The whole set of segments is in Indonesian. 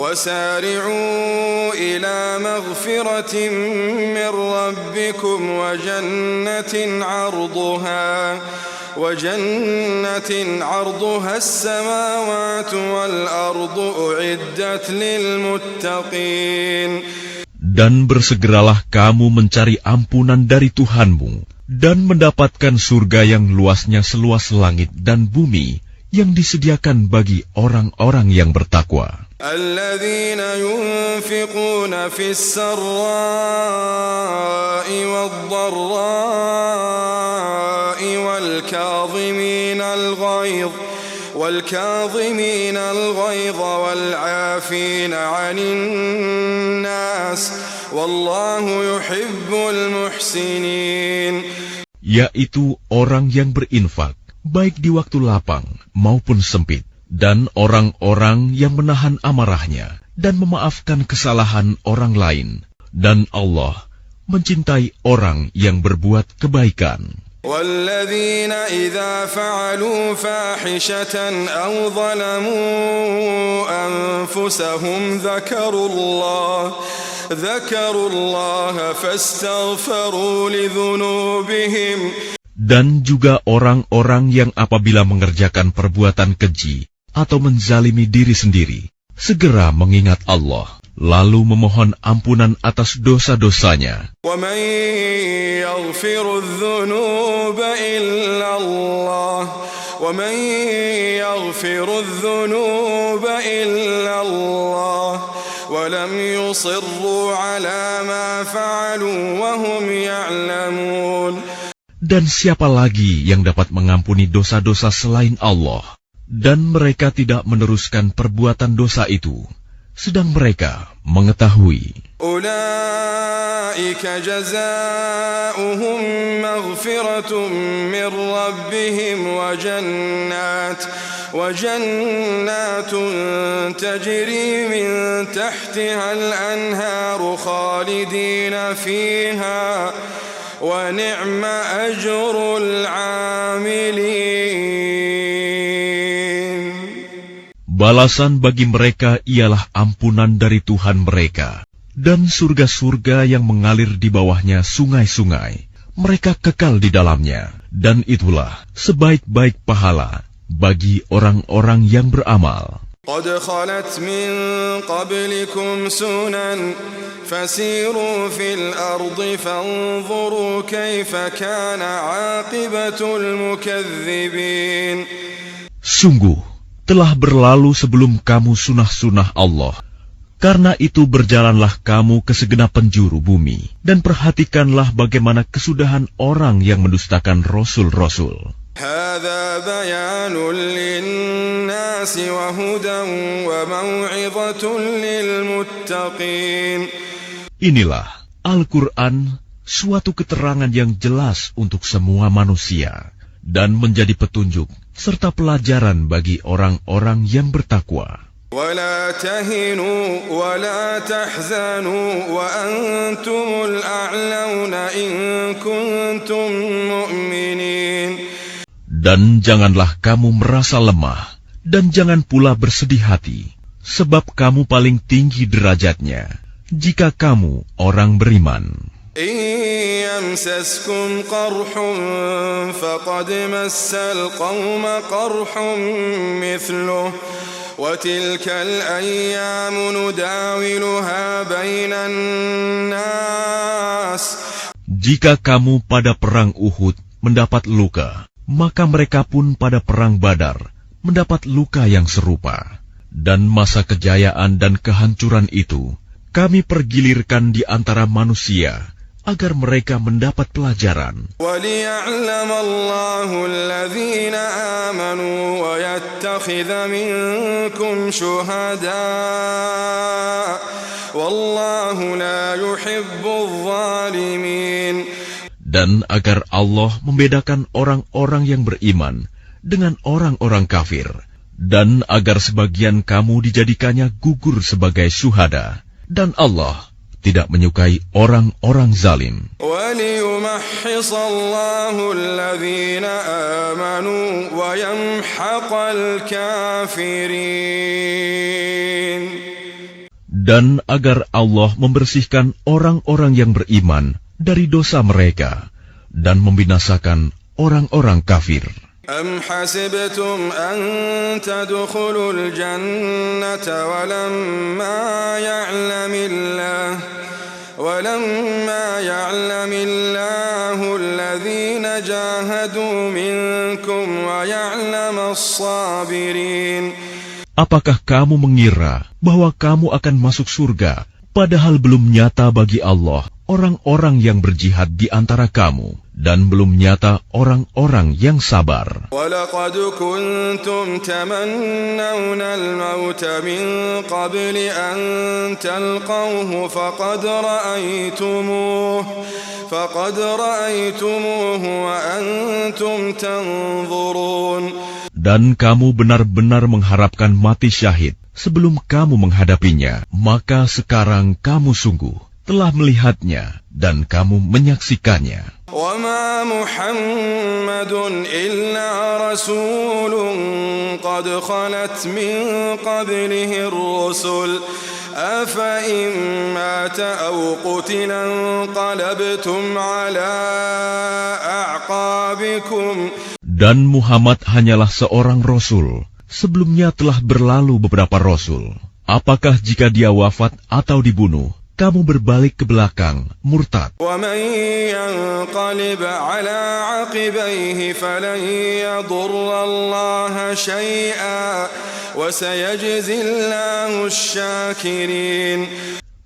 وسارعوا إلى مغفرة من ربكم وجنة عرضها السماوات والأرض أعدت للمتقين. Dan bersegeralah kamu mencari ampunan dari Tuhanmu dan mendapatkan surga yang luasnya seluas langit dan bumi yang disediakan bagi orang-orang yang bertakwa. الذين ينفقون في السراء والضراء والكاظمين الغيظ والعافين عن الناس والله يحب المحسنين. Yaitu orang yang berinfak baik di waktu lapang maupun sempit, dan orang-orang yang menahan amarahnya dan memaafkan kesalahan orang lain, dan Allah mencintai orang yang berbuat kebaikan. وَالَّذِينَ إِذَا فَعَلُوا فَاحِشَةً أَوْ ظَلَمُوا أَنفُسَهُمْ ذَكَرُوا اللَّهَ فَاسْتَغْفَرُوا لِذُنُوبِهِمْ. Dan juga orang-orang yang apabila mengerjakan perbuatan keji atau menzalimi diri sendiri, segera mengingat Allah, lalu memohon ampunan atas dosa-dosanya. وَمَنْ يَغْفِرُ الذُّنُوبَ إِلَّا اللَّهُ وَلَمْ يُصِرُّوا عَلَى مَا فَعَلُوا وَهُمْ يَعْلَمُونَ. Dan siapa lagi yang dapat mengampuni dosa-dosa selain Allah? Dan mereka tidak meneruskan perbuatan dosa itu, sedang mereka mengetahui. أُولَئِكَ جَزَاؤُهُمْ مَغْفِرَةٌ مِّن رَّبِّهِمْ وَجَنَّاتٌ تَجْرِي مِن تَحْتِهَا الْأَنْهَارُ خَالِدِينَ فِيهَا وَنِعْمَ أَجْرُ الْعَامِلِينَ. Balasan bagi mereka ialah ampunan dari Tuhan mereka, dan surga-surga yang mengalir di bawahnya sungai-sungai. Mereka kekal di dalamnya, dan itulah sebaik-baik pahala bagi orang-orang yang beramal. قد خلت من قبلكم سنن فسيروا في الأرض فانظروا كيف كان عاقبة المكذبين. Sungguh, telah berlalu sebelum kamu sunah-sunah Allah. Karena itu berjalanlah kamu ke segenap penjuru bumi, dan perhatikanlah bagaimana kesudahan orang yang mendustakan rasul-rasul. هذا بيان للناس وهدى وموعظة للمتقين. Inilah Al-Quran, suatu keterangan yang jelas untuk semua manusia, dan menjadi petunjuk serta pelajaran bagi orang-orang yang bertakwa. ولا تهنوا ولا تحزنوا وأنتم الأعلون إن كنتم مؤمنين. Dan janganlah kamu merasa lemah, dan jangan pula bersedih hati, sebab kamu paling tinggi derajatnya, jika kamu orang beriman. إن يمسسكم قرح فقد مس القوم قرح مثله وتلك الأيام نداولها بين الناس. Jika kamu pada perang Uhud mendapat luka, maka mereka pun pada perang Badar mendapat luka yang serupa. Dan masa kejayaan dan kehancuran itu kami pergilirkan di antara manusia, agar mereka mendapat pelajaran. وَلِيَعْلَمَ اللَّهُ الَّذِينَ آمَنُوا وَيَتَّخِذَ مِنكُمْ شُهَدَاءَ وَاللَّهُ لَا يُحِبُّ الظَّالِمِينَ. Dan agar Allah membedakan orang-orang yang beriman dengan orang-orang kafir, dan agar sebagian kamu dijadikannya gugur sebagai syuhada, dan Allah tidak menyukai orang-orang zalim. وَلِيُمَحِّصَ اللَّهُ الَّذِينَ آمَنُوا وَيَمْحَقَ الْكَافِرِينَ. Dan agar Allah membersihkan orang-orang yang beriman dari dosa mereka dan membinasakan orang-orang kafir. أم حسبتم أن تدخلوا الجنة ولما يعلم الله الذين جاهدوا منكم ويعلم الصابرين. Apakah kamu mengira bahwa kamu akan masuk surga, padahal belum nyata bagi Allah orang-orang yang berjihad di antara kamu, dan belum nyata orang-orang yang sabar. وَلَقَدْ كُنْتُمْ تَمَنَّوْنَ الْمَوْتَ مِنْ قَبْلِ أَنْ تَلْقَوْهُ فَقَدْ رَأَيْتُمُوهُ وَأَنْتُمْ تَنْظُرُونَ. Dan kamu benar-benar mengharapkan mati syahid sebelum kamu menghadapinya, maka sekarang kamu sungguh telah melihatnya dan kamu menyaksikannya. وَمَا مُحَمَّدٌ إِلَّا رَسُولٌ قَدْ خَلَتْ مِنْ قَبْلِهِ الرُّسُلُ أَفَإِنْ مَاتَ أَوْ قُتِلَ انقَلَبْتُمْ عَلَى أَعْقَابِكُمْ. Dan Muhammad hanyalah seorang rasul. Sebelumnya telah berlalu beberapa rasul. Apakah jika dia wafat atau dibunuh, kamu berbalik ke belakang, murtad? وَمَنْ يَنْقَلِبْ عَلَى عَقِبَيْهِ فَلَنْ يَضُرَّ اللَّهَ شَيْئًا وَسَيَجْزِي اللَّهُ الشَّاكِرِينَ.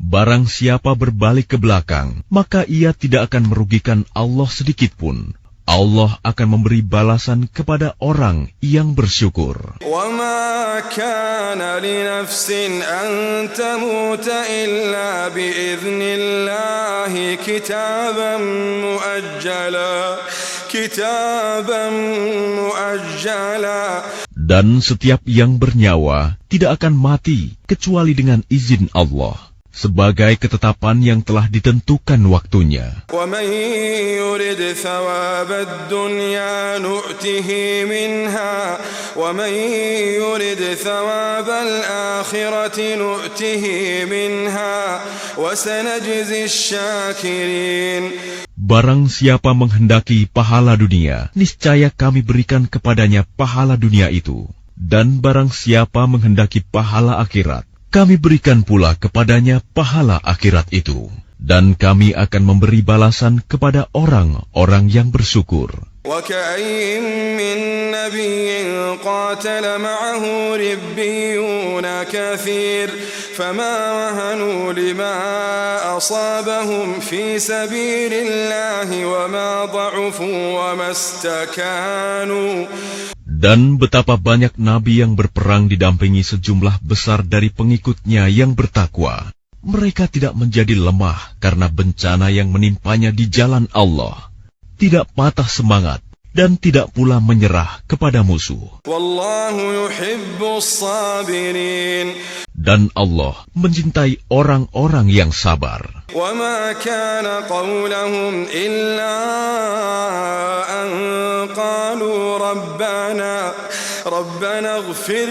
Barang siapa berbalik ke belakang, maka ia tidak akan merugikan Allah sedikitpun. Allah akan memberi balasan kepada orang yang bersyukur. وَمَا كَانَ لِنَفْسٍ أَن تَمُوتَ إِلَّا بِإِذْنِ اللَّهِ كِتَابًا مُؤَجَّلًا. Dan setiap yang bernyawa tidak akan mati kecuali dengan izin Allah, sebagai ketetapan yang telah ditentukan waktunya. وَمَنْ يُرِدْ ثَوَابَ الدُّنْيَا نُؤْتِهِ مِنْهَا وَمَنْ يُرِدْ ثَوَابَ الْآخِرَةِ نُؤْتِهِ مِنْهَا وَسَنَجْزِي الشَّاكِرِينَ. Barang siapa menghendaki pahala dunia, niscaya kami berikan kepadanya pahala dunia itu. Dan barang siapa menghendaki pahala akhirat, kami berikan pula kepadanya pahala akhirat itu. Dan kami akan memberi balasan kepada orang-orang yang bersyukur. وَكَأَيٍّ مِّن نَّبِيٍّ قَاتَلَ مَعَهُ رِبِّيُّونَ كَثِيرٌ فَمَا وَهَنُوا لِمَا أَصَابَهُمْ فِي سَبِيلِ اللَّهِ وَمَا ضَعُفُوا وَمَا اسْتَكَانُوا. Dan betapa banyak nabi yang berperang didampingi sejumlah besar dari pengikutnya yang bertakwa. Mereka tidak menjadi lemah karena bencana yang menimpanya di jalan Allah, tidak patah semangat, dan tidak pula menyerah kepada musuh. Wallahu yuhibbus sabirin. Dan Allah mencintai orang-orang yang sabar. وَمَا كَانَ قَوْلَهُمْ إِلَّا أَنْ قَالُوا رَبَّنَا اغْفِرْ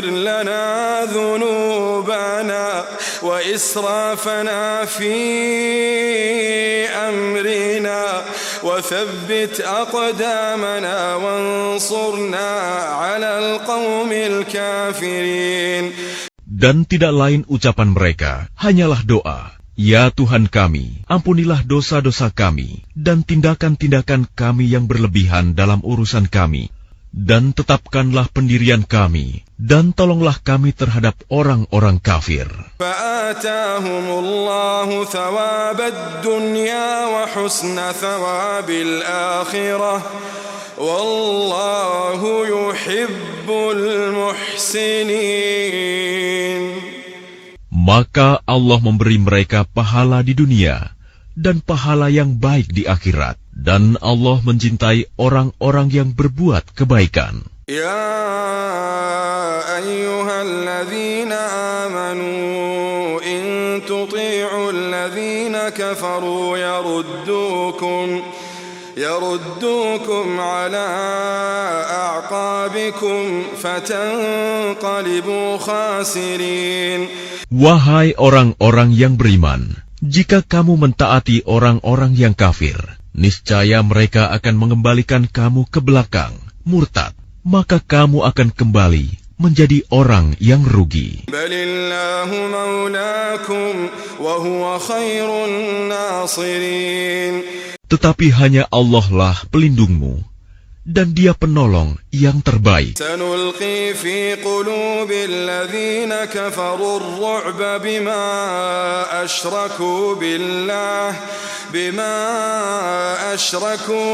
لَنَا ذُنُوبَنَا وَإِسْرَافَنَا فِي أَمْرِنَا وَثَبِّتْ أَقْدَامَنَا وَانصُرْنَا عَلَى الْقَوْمِ الْكَافِرِينَ. Dan tidak lain ucapan mereka, hanyalah doa. Ya Tuhan kami, ampunilah dosa-dosa kami, dan tindakan-tindakan kami yang berlebihan dalam urusan kami. Dan tetapkanlah pendirian kami, dan tolonglah kami terhadap orang-orang kafir. فَآتَاهُمُ اللَّهُ ثَوَابَ الدُّنْيَا وَحُسْنَ ثَوَابِ الْآخِرَةِ وَاللَّهُ يُحِبُّ الْمُحْسِنِينَ. Maka Allah memberi mereka pahala di dunia dan pahala yang baik di akhirat. Dan Allah mencintai orang-orang yang berbuat kebaikan. Ya ayyuhalladzina amanu in tuti'u alladzina kafaru يردوكم على أعقابكم فتنقلبوا خاسرين. Wahai orang-orang yang beriman, jika kamu mentaati orang-orang yang kafir, niscaya mereka akan mengembalikan kamu ke belakang, murtad, maka kamu akan kembali menjadi orang yang rugi. Balillahu maulakum wa huwa khairun nasirin. Tetapi hanya Allah lah pelindungmu, dan Dia penolong yang terbaik. Sanulqi fi qulubil ladzina kafaru ar-ru'ba bima asyraku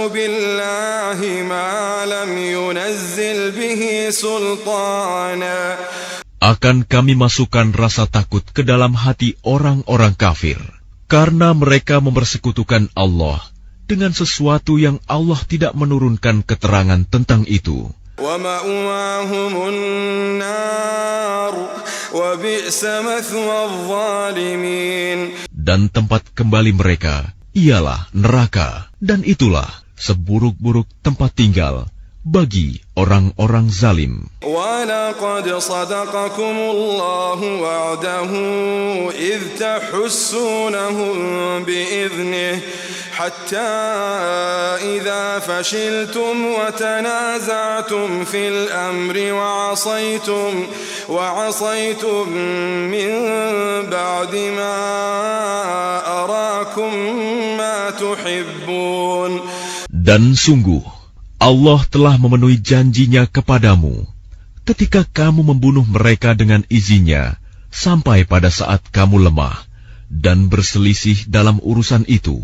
billahi ma lam yunazzil bihi sultana. Akan kami masukkan rasa takut ke dalam hati orang-orang kafir, karena mereka mempersekutukan Allah dengan sesuatu yang Allah tidak menurunkan keterangan tentang itu. Dan tempat kembali mereka ialah neraka, dan itulah seburuk-buruk tempat tinggal bagi orang-orang zalim. وَلَقَدْ صَدَقَكُمُ اللَّهُ وَعْدَهُ إِذْ تَحُسُّونَهُم بِإِذْنِهِ حَتَّى إِذَا فَشِلْتُمْ وَتَنَازَعْتُمْ فِي الْأَمْرِ وَعَصَيْتُمْ مِنْ بَعْدِ مَا أَرَاكُمْ مَا تُحِبُّونَ. Dan sungguh Allah telah memenuhi janjinya kepadamu ketika kamu membunuh mereka dengan izinnya sampai pada saat kamu lemah dan berselisih dalam urusan itu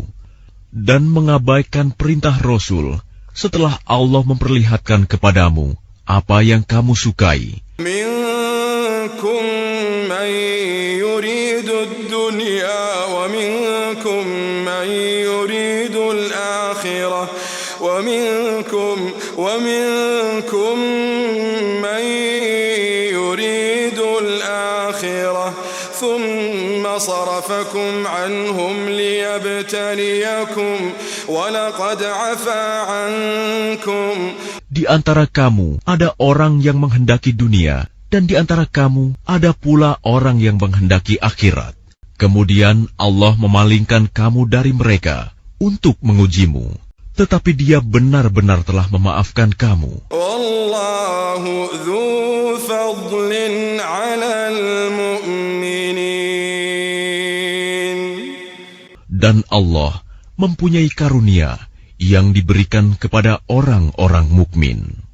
dan mengabaikan perintah Rasul setelah Allah memperlihatkan kepadamu apa yang kamu sukai. Minkum man yuridu ad-dunya wa minkum man yuridu al-akhirah ومنكم من يريد الآخرة ثم صرفكم عنهم ليبتليكم ولقد عفا عنكم. Di antara kamu ada orang yang menghendaki dunia, dan di antara kamu ada pula orang yang menghendaki akhirat. Kemudian Allah memalingkan kamu dari mereka untuk mengujimu. Tetapi Dia benar-benar telah memaafkan kamu. Wallahu dzu fadlin 'alal mu'minin. Dan Allah mempunyai karunia yang diberikan kepada orang-orang mukmin.